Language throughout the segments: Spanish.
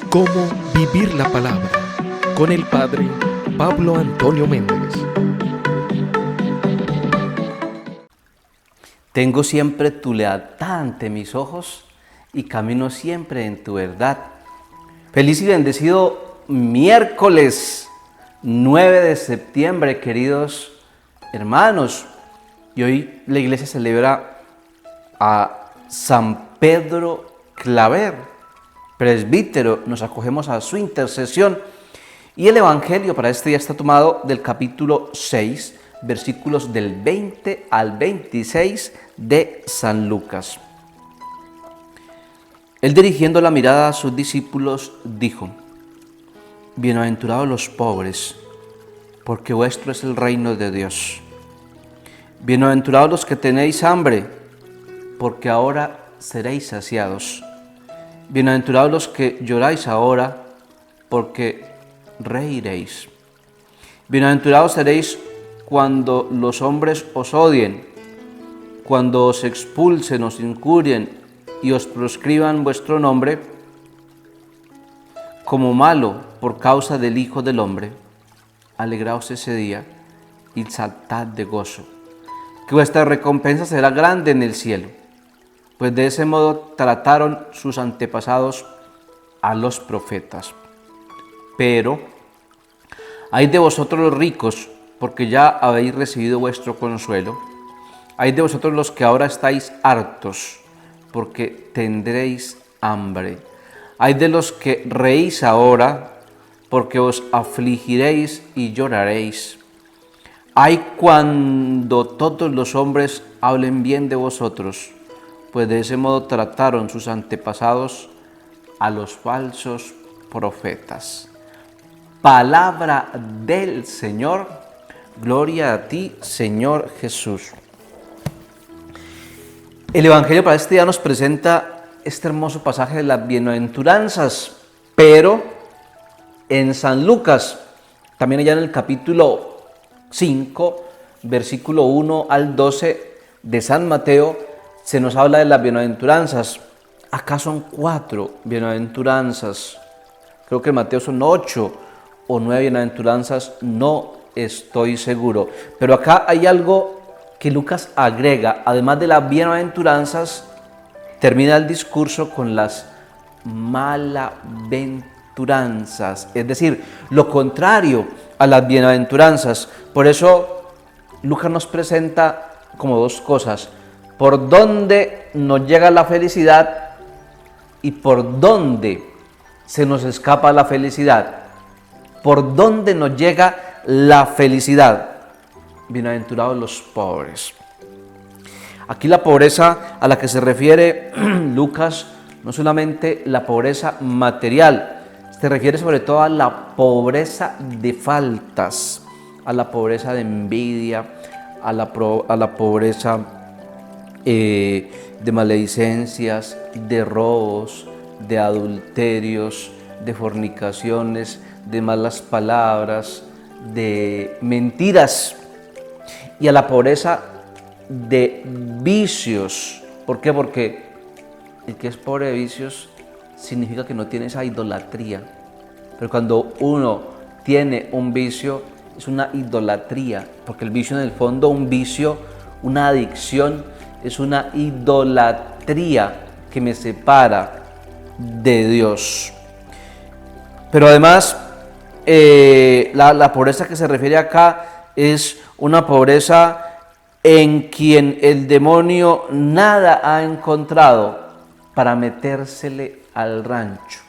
Cómo vivir la palabra con el Padre Pablo Antonio Méndez. Tengo siempre tu lealtad ante mis ojos y camino siempre en tu verdad. Feliz y bendecido miércoles 9 de septiembre, queridos hermanos. Y hoy la iglesia celebra a San Pedro Claver, presbítero. Nos acogemos a su intercesión. Y el evangelio para este día está tomado del capítulo 6, versículos del 20 al 26 de San Lucas. Él, dirigiendo la mirada a sus discípulos, dijo: Bienaventurados los pobres, porque vuestro es el reino de Dios. Bienaventurados los que tenéis hambre, porque ahora seréis saciados. Bienaventurados los que lloráis ahora, porque reiréis. Bienaventurados seréis cuando los hombres os odien, cuando os expulsen, os injurien y os proscriban vuestro nombre como malo por causa del Hijo del Hombre. Alegraos ese día y saltad de gozo, que vuestra recompensa será grande en el cielo, pues de ese modo trataron sus antepasados a los profetas. Pero ay de vosotros los ricos, porque ya habéis recibido vuestro consuelo. Ay de vosotros los que ahora estáis hartos, porque tendréis hambre. Ay de los que reís ahora, porque os afligiréis y lloraréis. Ay cuando todos los hombres hablen bien de vosotros, pues de ese modo trataron sus antepasados a los falsos profetas. Palabra del Señor, gloria a ti, Señor Jesús. El Evangelio para este día nos presenta este hermoso pasaje de las bienaventuranzas, pero en San Lucas, también allá en el capítulo 5, versículo 1 al 12 de San Mateo, se nos habla de las bienaventuranzas. Acá son 4 bienaventuranzas. Creo que en Mateo son 8 o 9 bienaventuranzas, no estoy seguro. Pero acá hay algo que Lucas agrega. Además de las bienaventuranzas, termina el discurso con las malaventuranzas, es decir, lo contrario a las bienaventuranzas. Por eso Lucas nos presenta como 2 cosas: por dónde nos llega la felicidad y por dónde se nos escapa la felicidad. ¿Por dónde nos llega la felicidad? Bienaventurados los pobres. Aquí la pobreza a la que se refiere Lucas no solamente la pobreza material, se refiere sobre todo a la pobreza de faltas, a la pobreza de envidia, a la pobreza de maledicencias, de robos, de adulterios, de fornicaciones, de malas palabras, de mentiras, y a la pobreza de vicios. ¿Por qué? Porque el que es pobre de vicios significa que no tiene esa idolatría. Pero cuando uno tiene un vicio, es una idolatría, porque el vicio en el fondo, un vicio, una adicción, es una idolatría que me separa de Dios. Pero además, la pobreza que se refiere acá es una pobreza en quien el demonio nada ha encontrado para metérsele al rancho.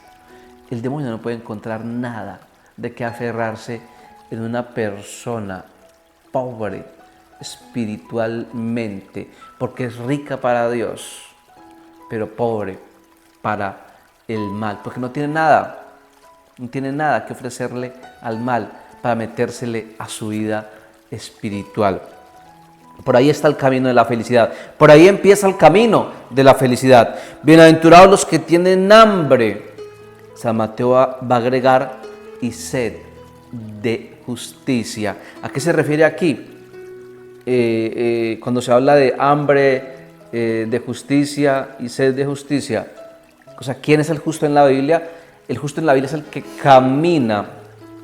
El demonio no puede encontrar nada de qué aferrarse en una persona pobre espiritualmente, porque es rica para Dios, pero pobre para el mal, porque no tiene nada que ofrecerle al mal para metérsele a su vida espiritual. Por ahí está el camino de la felicidad. Por ahí empieza el camino de la felicidad. Bienaventurados los que tienen hambre. San Mateo va a agregar y sed de justicia. ¿A qué se refiere aquí? Cuando se habla de hambre, de justicia y sed de justicia. O sea, ¿quién es el justo en la Biblia? El justo en la Biblia es el que camina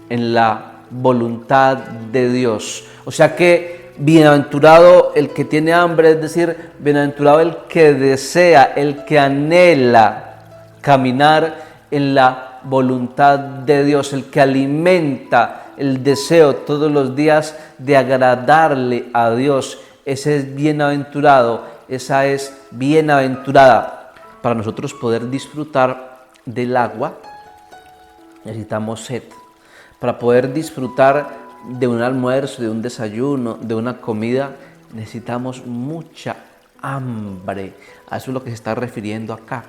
en la voluntad de Dios. O sea que bienaventurado el que tiene hambre, es decir, bienaventurado el que desea, el que anhela caminar en la voluntad de Dios, el que alimenta el deseo todos los días de agradarle a Dios. Ese es bienaventurado, esa es bienaventurada. Para nosotros poder disfrutar del agua, necesitamos sed. Para poder disfrutar de un almuerzo, de un desayuno, de una comida, necesitamos mucha hambre. A eso es lo que se está refiriendo acá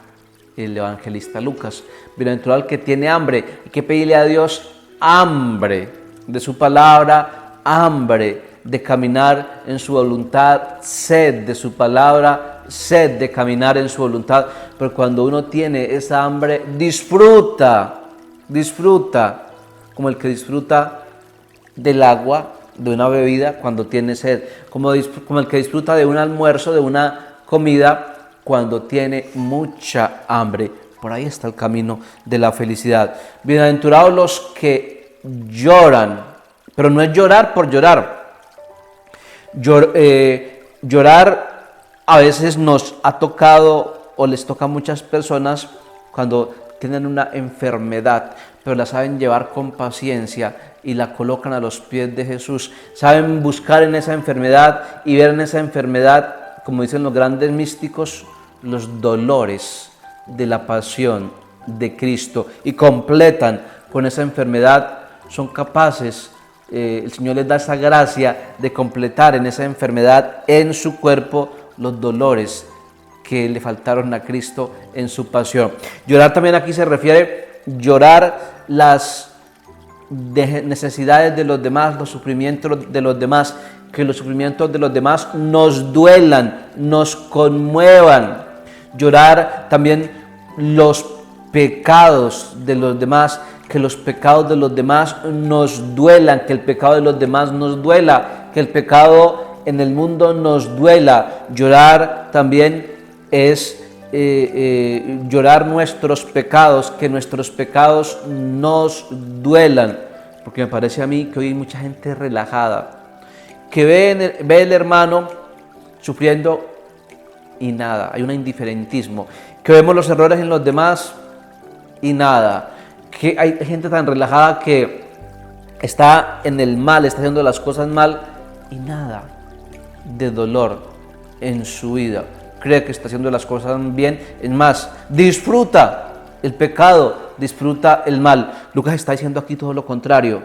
el evangelista Lucas. Bienaventurado el que tiene hambre. Hay que pedirle a Dios hambre de su palabra, hambre de caminar en su voluntad, sed de su palabra, sed de caminar en su voluntad. Pero cuando uno tiene esa hambre, disfruta como el que disfruta del agua, de una bebida cuando tiene sed, como el que disfruta de un almuerzo, de una comida cuando tiene mucha hambre. Por ahí está el camino de la felicidad. Bienaventurados los que lloran, pero no es llorar por llorar. Llorar a veces nos ha tocado o les toca a muchas personas cuando tienen una enfermedad, pero la saben llevar con paciencia y la colocan a los pies de Jesús. Saben buscar en esa enfermedad y ver en esa enfermedad, como dicen los grandes místicos, los dolores de la pasión de Cristo y completan con esa enfermedad. Son capaces, el Señor les da esa gracia de completar en esa enfermedad, en su cuerpo, los dolores que le faltaron a Cristo en su pasión. Llorar también aquí se refiere llorar las necesidades de los demás, los sufrimientos de los demás, que los sufrimientos de los demás nos duelan, nos conmuevan. Llorar también los pecados de los demás, que los pecados de los demás nos duelan, que el pecado de los demás nos duela, que el pecado en el mundo nos duela. Llorar también es llorar nuestros pecados, que nuestros pecados nos duelan, porque me parece a mí que hoy hay mucha gente relajada, que ve el hermano sufriendo y nada, hay un indiferentismo, que vemos los errores en los demás y nada, que hay gente tan relajada que está en el mal, está haciendo las cosas mal y nada de dolor en su vida. Cree que está haciendo las cosas bien, es más, disfruta el pecado, disfruta el mal. Lucas está diciendo aquí todo lo contrario: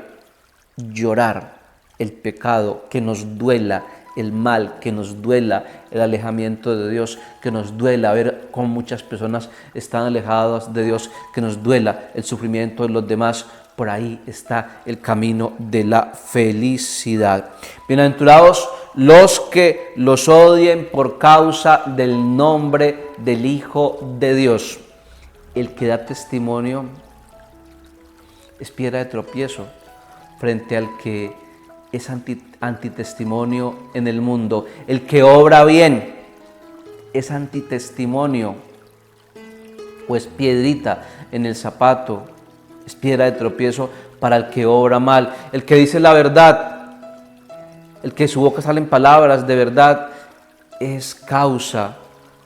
llorar el pecado, que nos duela el mal, que nos duela el alejamiento de Dios, que nos duela ver cómo muchas personas están alejadas de Dios, que nos duela el sufrimiento de los demás. Por ahí está el camino de la felicidad. Bienaventurados los que los odien por causa del nombre del Hijo de Dios. El que da testimonio es piedra de tropiezo frente al que es antitestimonio en el mundo. El que obra bien es antitestimonio o es piedrita en el zapato, es piedra de tropiezo para el que obra mal. El que dice la verdad, el que de su boca salen palabras de verdad, es causa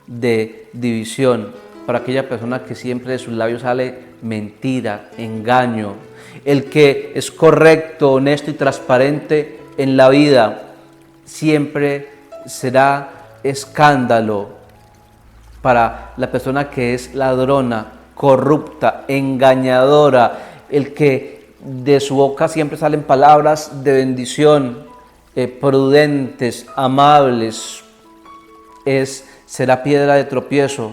de división para aquella persona que siempre de sus labios sale mentira, engaño. El que es correcto, honesto y transparente en la vida siempre será escándalo para la persona que es ladrona, corrupta, engañadora. El que de su boca siempre salen palabras de bendición, prudentes, amables, será piedra de tropiezo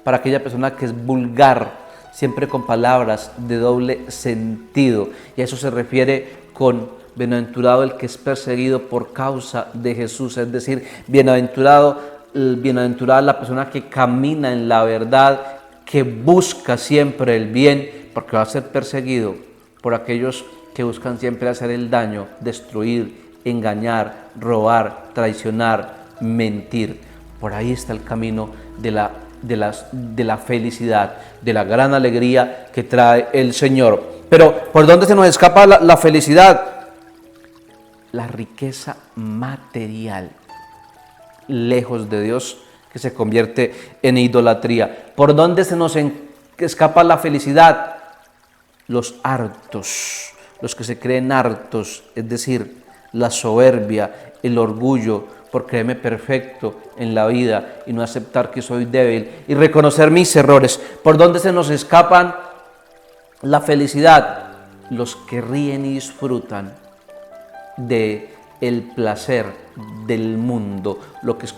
para aquella persona que es vulgar, siempre con palabras de doble sentido. Y a eso se refiere con bienaventurado el que es perseguido por causa de Jesús, es decir, bienaventurada la persona que camina en la verdad, que busca siempre el bien, porque va a ser perseguido por aquellos que buscan siempre hacer el daño, destruir, engañar, robar, traicionar, mentir. Por ahí está el camino de la de la felicidad, de la gran alegría que trae el Señor. Pero ¿por dónde se nos escapa la felicidad? La riqueza material, lejos de Dios, que se convierte en idolatría. ¿Por dónde se nos escapa la felicidad? Los hartos, los que se creen hartos, es decir, la soberbia, el orgullo por creerme perfecto en la vida y no aceptar que soy débil y reconocer mis errores. ¿Por dónde se nos escapan la felicidad? Los que ríen y disfrutan de el placer del mundo,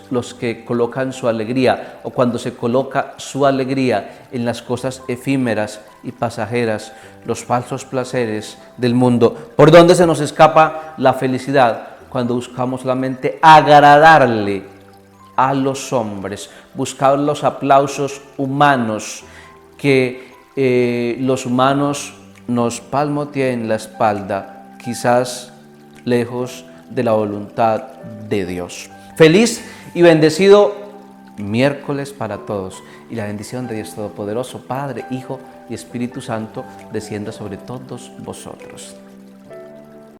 los que colocan su alegría, o cuando se coloca su alegría en las cosas efímeras y pasajeras, los falsos placeres del mundo. ¿Por dónde se nos escapa la felicidad? Cuando buscamos solamente agradarle a los hombres, buscar los aplausos humanos, que los humanos nos palmoteen la espalda, quizás lejos de la voluntad de Dios. Feliz y bendecido miércoles para todos, y la bendición de Dios Todopoderoso, Padre, Hijo y Espíritu Santo, descienda sobre todos vosotros.